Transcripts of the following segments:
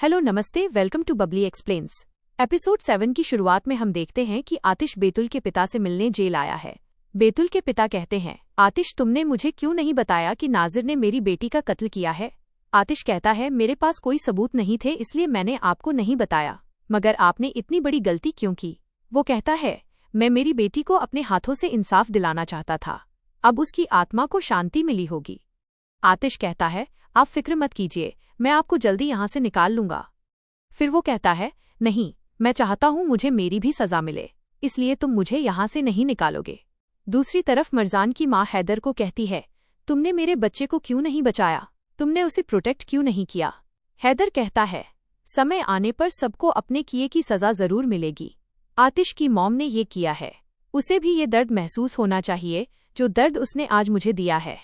Hello नमस्ते, welcome to bubbly explains. Episode 7 की शुरुआत में हम देखते हैं कि आतिश बेतुल के पिता से मिलने जेल आया है। बेतुल के पिता कहते हैं, आतिश तुमने मुझे क्यों नहीं बताया कि नाजिर ने मेरी बेटी का कत्ल किया है। आतिश कहता है, मेरे पास कोई सबूत नहीं थे इसलिए मैंने आपको नहीं बताया, मगर आपने इतनी बड़ी गलती क्यों की। वो कहता है, मैं मेरी बेटी को अपने हाथों से इंसाफ दिलाना चाहता था, अब उसकी आत्मा को शांति मिली होगी। आतिश कहता है, आप फिक्र मत कीजिए, मैं आपको जल्दी यहाँ से निकाल लूंगा। फिर वो कहता है, नहीं, मैं चाहता हूँ मुझे मेरी भी सजा मिले, इसलिए तुम मुझे यहाँ से नहीं निकालोगे। दूसरी तरफ मरजान की माँ हैदर को कहती है, तुमने मेरे बच्चे को क्यों नहीं बचाया, तुमने उसे प्रोटेक्ट क्यों नहीं किया। हैदर कहता है, समय आने पर सबको अपने किए की सजा जरूर मिलेगी। आतिश की मॉम ने ये किया है, उसे भी ये दर्द महसूस होना चाहिए जो दर्द उसने आज मुझे दिया है।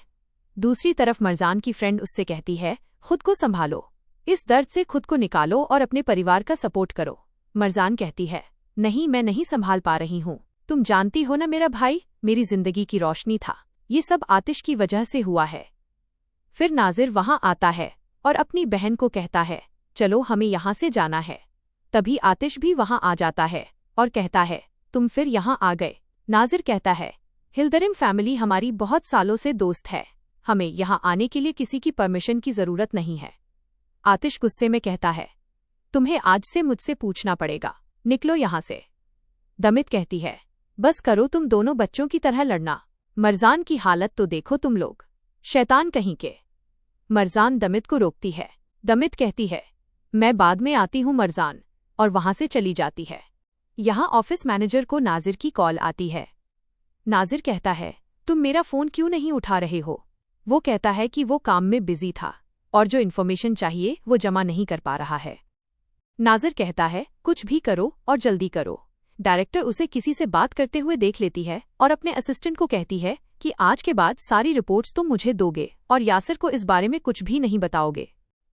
दूसरी तरफ मरजान की फ्रेंड उससे कहती है, खुद को संभालो, इस दर्द से खुद को निकालो और अपने परिवार का सपोर्ट करो। मरजान कहती है, नहीं, मैं नहीं संभाल पा रही हूँ, तुम जानती हो ना मेरा भाई मेरी जिंदगी की रोशनी था, ये सब आतिश की वजह से हुआ है। फिर नाजिर वहां आता है और अपनी बहन को कहता है, चलो हमें यहाँ से जाना है। तभी आतिश भी वहां आ जाता है और कहता है, तुम फिर यहाँ आ गए। नाजिर कहता है, हिल्दरिम फैमिली हमारी बहुत सालों से दोस्त है, हमें यहाँ आने के लिए किसी की परमिशन की जरूरत नहीं है। आतिश गुस्से में कहता है, तुम्हें आज से मुझसे पूछना पड़ेगा, निकलो यहाँ से। दमित कहती है, बस करो तुम दोनों बच्चों की तरह लड़ना, मरजान की हालत तो देखो तुम लोग, शैतान कहीं के। मरजान दमित को रोकती है। दमित कहती है, मैं बाद में आती हूँ मरजान, और वहां से चली जाती है। यहाँ ऑफिस मैनेजर को नाजिर की कॉल आती है। नाजिर कहता है, तुम मेरा फोन क्यों नहीं उठा रहे हो। वो कहता है कि वो काम में बिजी था और जो इन्फॉर्मेशन चाहिए वो जमा नहीं कर पा रहा है। नाजिर कहता है, कुछ भी करो और जल्दी करो। डायरेक्टर उसे किसी से बात करते हुए देख लेती है और अपने असिस्टेंट को कहती है कि आज के बाद सारी रिपोर्ट्स तुम मुझे दोगे और यासिर को इस बारे में कुछ भी नहीं बताओगे।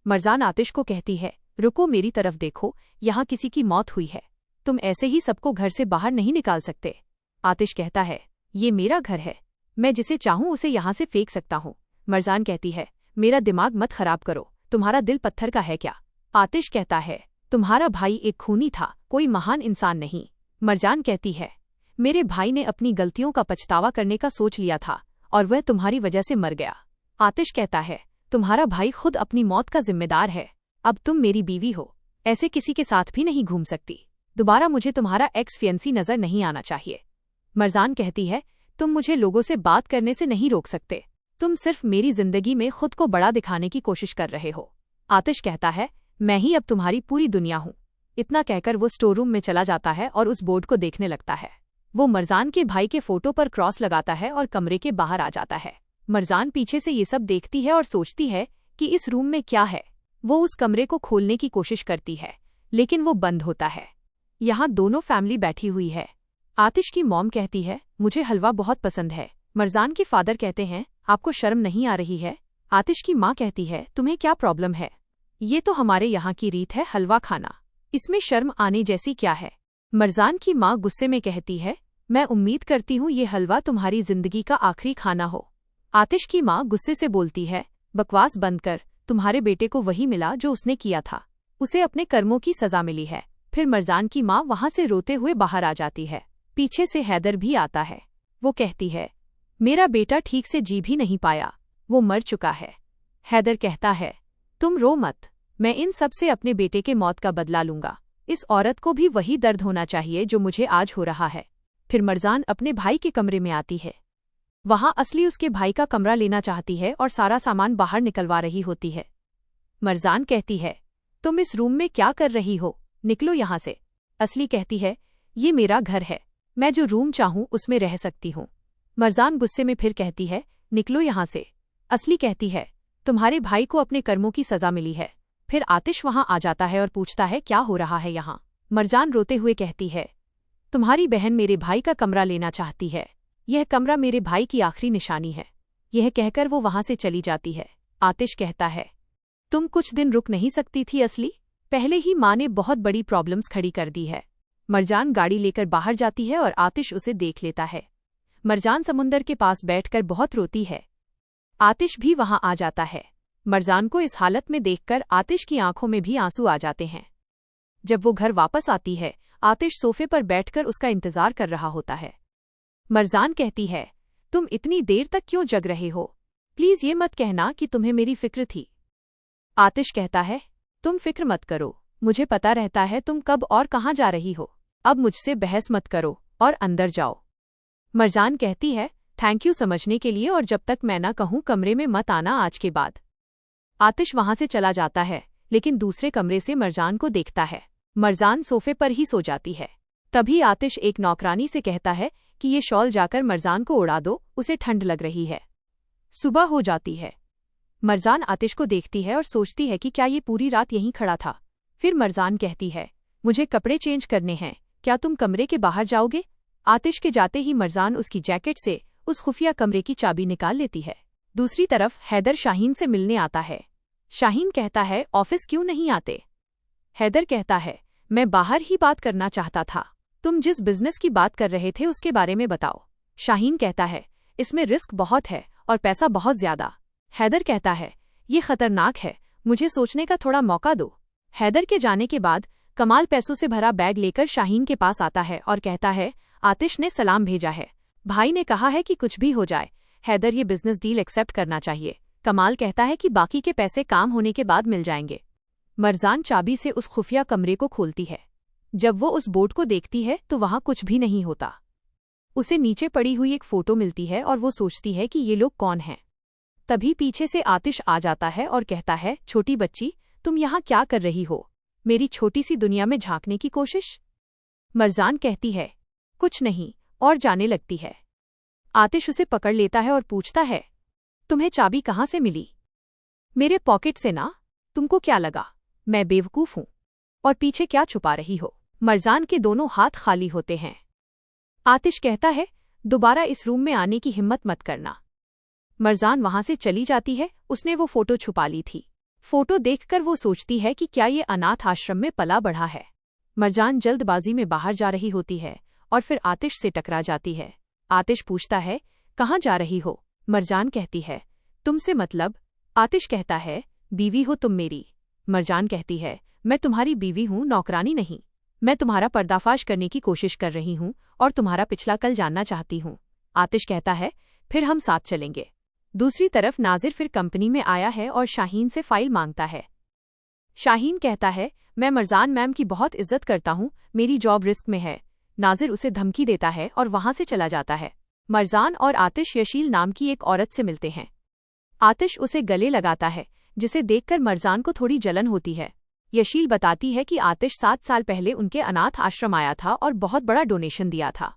मरजान आतिश को कहती है, रुको, मेरी तरफ देखो, यहाँ किसी की मौत हुई है, तुम ऐसे ही सबको घर से बाहर नहीं निकाल सकते। आतिश कहता है, ये मेरा घर है, मैं जिसे चाहूँ उसे यहाँ से फेंक सकता हूँ। मरजान कहती है, मेरा दिमाग मत खराब करो, तुम्हारा दिल पत्थर का है क्या। आतिश कहता है, तुम्हारा भाई एक खूनी था, कोई महान इंसान नहीं। मरजान कहती है, मेरे भाई ने अपनी गलतियों का पछतावा करने का सोच लिया था और वह तुम्हारी वजह से मर गया। आतिश कहता है, तुम्हारा भाई खुद अपनी मौत का जिम्मेदार है, अब तुम मेरी बीवी हो, ऐसे किसी के साथ भी नहीं घूम सकती। दोबारा मुझे तुम्हारा एक्स फियंसी नजर नहीं आना चाहिए। मरजान कहती है, तुम मुझे लोगों से बात करने से नहीं रोक सकते, तुम सिर्फ मेरी जिंदगी में खुद को बड़ा दिखाने की कोशिश कर रहे हो। आतिश कहता है, मैं ही अब तुम्हारी पूरी दुनिया हूँ। इतना कहकर वो स्टोर रूम में चला जाता है और उस बोर्ड को देखने लगता है। वो मरजान के भाई के फोटो पर क्रॉस लगाता है और कमरे के बाहर आ जाता है। मरजान पीछे से ये सब देखती है और सोचती है कि इस रूम में क्या है। वो उस कमरे को खोलने की कोशिश करती है, लेकिन वो बंद होता है। यहाँ दोनों फैमिली बैठी हुई है। आतिश की मॉम कहती है, मुझे हलवा बहुत पसंद है। मरजान के फादर कहते हैं, आपको शर्म नहीं आ रही है। आतिश की माँ कहती है, तुम्हें क्या प्रॉब्लम है, ये तो हमारे यहाँ की रीत है हलवा खाना, इसमें शर्म आने जैसी क्या है। मरजान की माँ गुस्से में कहती है, मैं उम्मीद करती हूँ ये हलवा तुम्हारी जिंदगी का आखिरी खाना हो। आतिश की माँ गुस्से से बोलती है, बकवास बंद कर, तुम्हारे बेटे को वही मिला जो उसने किया था, उसे अपने कर्मों की सजा मिली है। फिर मरजान की माँ वहां से रोते हुए बाहर आ जाती है। पीछे से हैदर भी आता है। वो कहती है, मेरा बेटा ठीक से जी भी नहीं पाया, वो मर चुका है। हैदर कहता है, तुम रो मत, मैं इन सब से अपने बेटे के मौत का बदला लूंगा, इस औरत को भी वही दर्द होना चाहिए जो मुझे आज हो रहा है। फिर मरजान अपने भाई के कमरे में आती है। वहां असली उसके भाई का कमरा लेना चाहती है और सारा सामान बाहर निकलवा रही होती है। मरजान कहती है, तुम इस रूम में क्या कर रही हो, निकलो यहाँ से। असली कहती है, ये मेरा घर है, मैं जो रूम चाहूँ उसमें रह सकती हूँ। मरजान गुस्से में फिर कहती है, निकलो यहाँ से। असली कहती है, तुम्हारे भाई को अपने कर्मों की सजा मिली है। फिर आतिश वहां आ जाता है और पूछता है, क्या हो रहा है यहाँ। मरजान रोते हुए कहती है, तुम्हारी बहन मेरे भाई का कमरा लेना चाहती है, यह कमरा मेरे भाई की आखिरी निशानी है। यह कहकर वो वहां से चली जाती है। आतिश कहता है, तुम कुछ दिन रुक नहीं सकती थी असली, पहले ही माँ ने बहुत बड़ी प्रॉब्लम्स खड़ी कर दी है। मरजान गाड़ी लेकर बाहर जाती है और आतिश उसे देख लेता है। मरजान समुंदर के पास बैठकर बहुत रोती है। आतिश भी वहां आ जाता है। मरजान को इस हालत में देखकर आतिश की आंखों में भी आंसू आ जाते हैं। जब वो घर वापस आती है, आतिश सोफे पर बैठकर उसका इंतजार कर रहा होता है। मरजान कहती है, तुम इतनी देर तक क्यों जग रहे हो? प्लीज ये मत कहना कि तुम्हें मेरी फिक्र थी। आतिश कहता है, तुम फिक्र मत करो, मुझे पता रहता है तुम कब और कहाँ जा रही हो। अब मुझसे बहस मत करो और अंदर जाओ। मरजान कहती है, थैंक यू समझने के लिए, और जब तक मैं ना कहूँ कमरे में मत आना आज के बाद। आतिश वहां से चला जाता है, लेकिन दूसरे कमरे से मरजान को देखता है। मरजान सोफे पर ही सो जाती है। तभी आतिश एक नौकरानी से कहता है कि ये शॉल जाकर मरजान को उड़ा दो, उसे ठंड लग रही है। सुबह हो जाती है। मरजान आतिश को देखती है और सोचती है कि क्या ये पूरी रात यहीं खड़ा था। फिर मरजान कहती है, मुझे कपड़े चेंज करने हैं, क्या तुम कमरे के बाहर जाओगे? आतिश के जाते ही मरजान उसकी जैकेट से उस खुफिया कमरे की चाबी निकाल लेती है। दूसरी तरफ हैदर शाहीन से मिलने आता है। शाहीन कहता है, ऑफिस क्यों नहीं आते? हैदर कहता है, मैं बाहर ही बात करना चाहता था। तुम जिस बिजनेस की बात कर रहे थे उसके बारे में बताओ। शाहीन कहता है, इसमें रिस्क बहुत है और पैसा बहुत ज्यादा। हैदर कहता है, ये खतरनाक है, मुझे सोचने का थोड़ा मौका दो। हैदर के जाने के बाद कमाल पैसों से भरा बैग लेकर शाहीन के पास आता है और कहता है, आतिश ने सलाम भेजा है। भाई ने कहा है कि कुछ भी हो जाए, हैदर ये बिजनेस डील एक्सेप्ट करना चाहिए। कमाल कहता है कि बाकी के पैसे काम होने के बाद मिल जाएंगे। मरजान चाबी से उस खुफिया कमरे को खोलती है। जब वो उस बोर्ड को देखती है तो वहां कुछ भी नहीं होता। उसे नीचे पड़ी हुई एक फोटो मिलती है और वो सोचती है कि ये लोग कौन हैं। तभी पीछे से आतिश आ जाता है और कहता है, छोटी बच्ची, तुम यहाँ क्या कर रही हो? मेरी छोटी सी दुनिया में झांकने की कोशिश? मरजान कहती है, कुछ नहीं, और जाने लगती है। आतिश उसे पकड़ लेता है और पूछता है, तुम्हें चाबी कहाँ से मिली? मेरे पॉकेट से ना। तुमको क्या लगा मैं बेवकूफ हूं? और पीछे क्या छुपा रही हो? मरजान के दोनों हाथ खाली होते हैं। आतिश कहता है, दोबारा इस रूम में आने की हिम्मत मत करना। मरजान वहां से चली जाती है। उसने वो फोटो छुपा ली थी। फोटो देखकर वो सोचती है कि क्या ये अनाथ आश्रम में पला बढ़ा है। मरजान जल्दबाजी में बाहर जा रही होती है और फिर आतिश से टकरा जाती है। आतिश पूछता है, कहाँ जा रही हो? मरजान कहती है, तुमसे मतलब? आतिश कहता है, बीवी हो तुम मेरी। मरजान कहती है, मैं तुम्हारी बीवी हूँ, नौकरानी नहीं। मैं तुम्हारा पर्दाफाश करने की कोशिश कर रही हूँ और तुम्हारा पिछला कल जानना चाहती हूँ। आतिश कहता है, फिर हम साथ चलेंगे। दूसरी तरफ नाजिर फिर कंपनी में आया है और शाहीन से फाइल मांगता है। शाहीन कहता है, मैं मरजान मैम की बहुत इज्जत करता हूँ, मेरी जॉब रिस्क में है। नाजिर उसे धमकी देता है और वहां से चला जाता है। मरजान और आतिश यशील नाम की एक औरत से मिलते हैं। आतिश उसे गले लगाता है, जिसे देखकर मरजान को थोड़ी जलन होती है। यशील बताती है कि आतिश 7 साल पहले उनके अनाथ आश्रम आया था और बहुत बड़ा डोनेशन दिया था।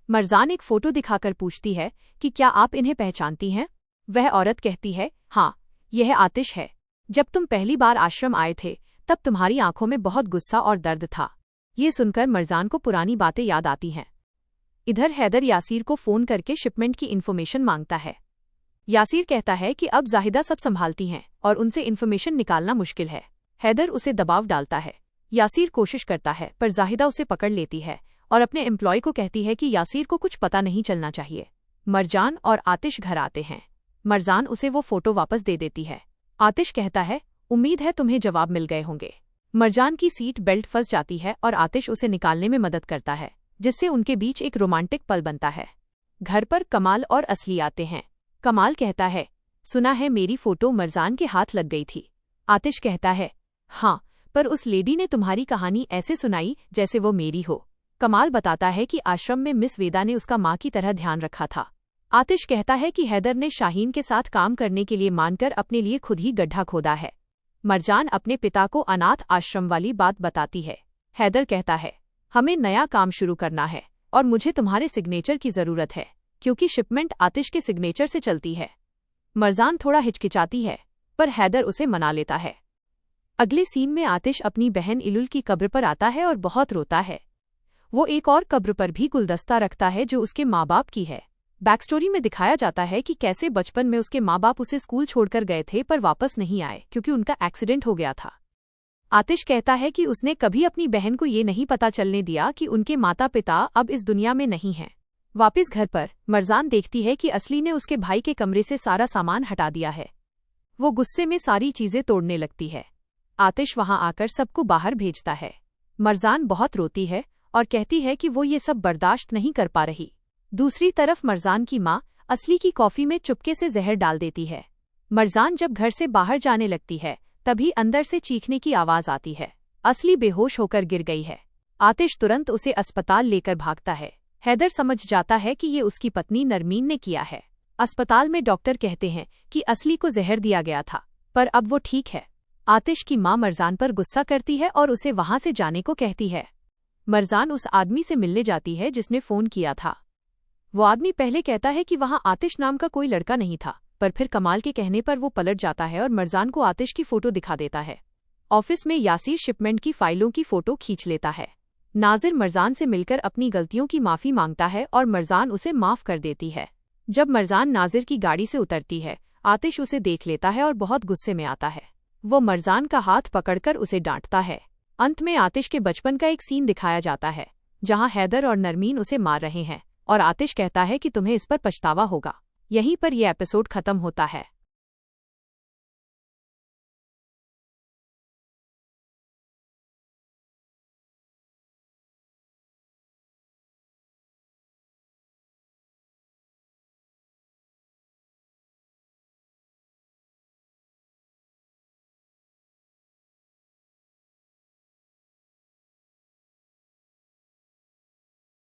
मरजान एक फोटो दिखाकर पूछती है कि क्या आप इन्हें पहचानती हैं? वह औरत कहती है, हाँ, यह आतिश है। जब तुम पहली बार आश्रम आए थे तब तुम्हारी आंखों में बहुत गुस्सा और दर्द था। ये सुनकर मरजान को पुरानी बातें याद आती हैं। इधर हैदर यासीर को फोन करके शिपमेंट की इन्फॉर्मेशन मांगता है। यासीर कहता है कि अब जाहिदा सब संभालती हैं और उनसे इन्फॉर्मेशन निकालना मुश्किल है। हैदर उसे दबाव डालता है। यासीर कोशिश करता है पर जाहिदा उसे पकड़ लेती है और अपने एम्प्लॉय को कहती है कि यासीर को कुछ पता नहीं चलना चाहिए। मरजान और आतिश घर आते हैं। मरजान उसे वो फोटो वापस दे देती है। आतिश कहता है, उम्मीद है तुम्हें जवाब मिल गए होंगे। मरजान की सीट बेल्ट फंस जाती है और आतिश उसे निकालने में मदद करता है, जिससे उनके बीच एक रोमांटिक पल बनता है। घर पर कमाल और असली आते हैं। कमाल कहता है, सुना है मेरी फोटो मरजान के हाथ लग गई थी। आतिश कहता है, हाँ, पर उस लेडी ने तुम्हारी कहानी ऐसे सुनाई जैसे वो मेरी हो। कमाल बताता है कि आश्रम में मिस वेदा ने उसका माँ की तरह ध्यान रखा था। आतिश कहता है कि हैदर ने शाहीन के साथ काम करने के लिए मानकर अपने लिए खुद ही गड्ढा खोदा है। मरजान अपने पिता को अनाथ आश्रम वाली बात बताती है। हैदर कहता है, हमें नया काम शुरू करना है और मुझे तुम्हारे सिग्नेचर की जरूरत है, क्योंकि शिपमेंट आतिश के सिग्नेचर से चलती है। मरजान थोड़ा हिचकिचाती है पर हैदर उसे मना लेता है। अगले सीन में आतिश अपनी बहन इलुल की कब्र पर आता है और बहुत रोता है। वो एक और कब्र पर भी गुलदस्ता रखता है जो उसके माँ बाप की है। बैक स्टोरी में दिखाया जाता है कि कैसे बचपन में उसके माँ बाप उसे स्कूल छोड़कर गए थे पर वापस नहीं आए क्योंकि उनका एक्सीडेंट हो गया था। आतिश कहता है कि उसने कभी अपनी बहन को ये नहीं पता चलने दिया कि उनके माता पिता अब इस दुनिया में नहीं हैं। वापस घर पर मरजान देखती है कि असली ने उसके भाई के कमरे से सारा सामान हटा दिया है। वो गुस्से में सारी चीजें तोड़ने लगती है। आतिश वहां आकर सबको बाहर भेजता है। मरजान बहुत रोती है और कहती है कि वो ये सब बर्दाश्त नहीं कर पा रही। दूसरी तरफ मरजान की माँ असली की कॉफी में चुपके से जहर डाल देती है। मरजान जब घर से बाहर जाने लगती है तभी अंदर से चीखने की आवाज आती है। असली बेहोश होकर गिर गई है। आतिश तुरंत उसे अस्पताल लेकर भागता है। हैदर समझ जाता है कि ये उसकी पत्नी नरमीन ने किया है। अस्पताल में डॉक्टर कहते हैं कि असली को जहर दिया गया था, पर अब वो ठीक है। आतिश की माँ मरजान पर गुस्सा करती है और उसे वहां से जाने को कहती है। मरजान उस आदमी से मिलने जाती है जिसने फोन किया था। वो आदमी पहले कहता है कि वहां आतिश नाम का कोई लड़का नहीं था, पर फिर कमाल के कहने पर वो पलट जाता है और मरजान को आतिश की फोटो दिखा देता है। ऑफिस में यासीर शिपमेंट की फाइलों की फोटो खींच लेता है। नाजिर मरजान से मिलकर अपनी गलतियों की माफी मांगता है और मरजान उसे माफ कर देती है। जब मरजान नाजिर की गाड़ी से उतरती है, आतिश उसे देख लेता है और बहुत गुस्से में आता है। वो मरजान का हाथ पकड़कर उसे डांटता है। अंत में आतिश के बचपन का एक सीन दिखाया जाता है जहां हैदर और नरमीन उसे मार रहे हैं और आतिश कहता है कि तुम्हें इस पर पछतावा होगा। यहीं पर यह एपिसोड खत्म होता है।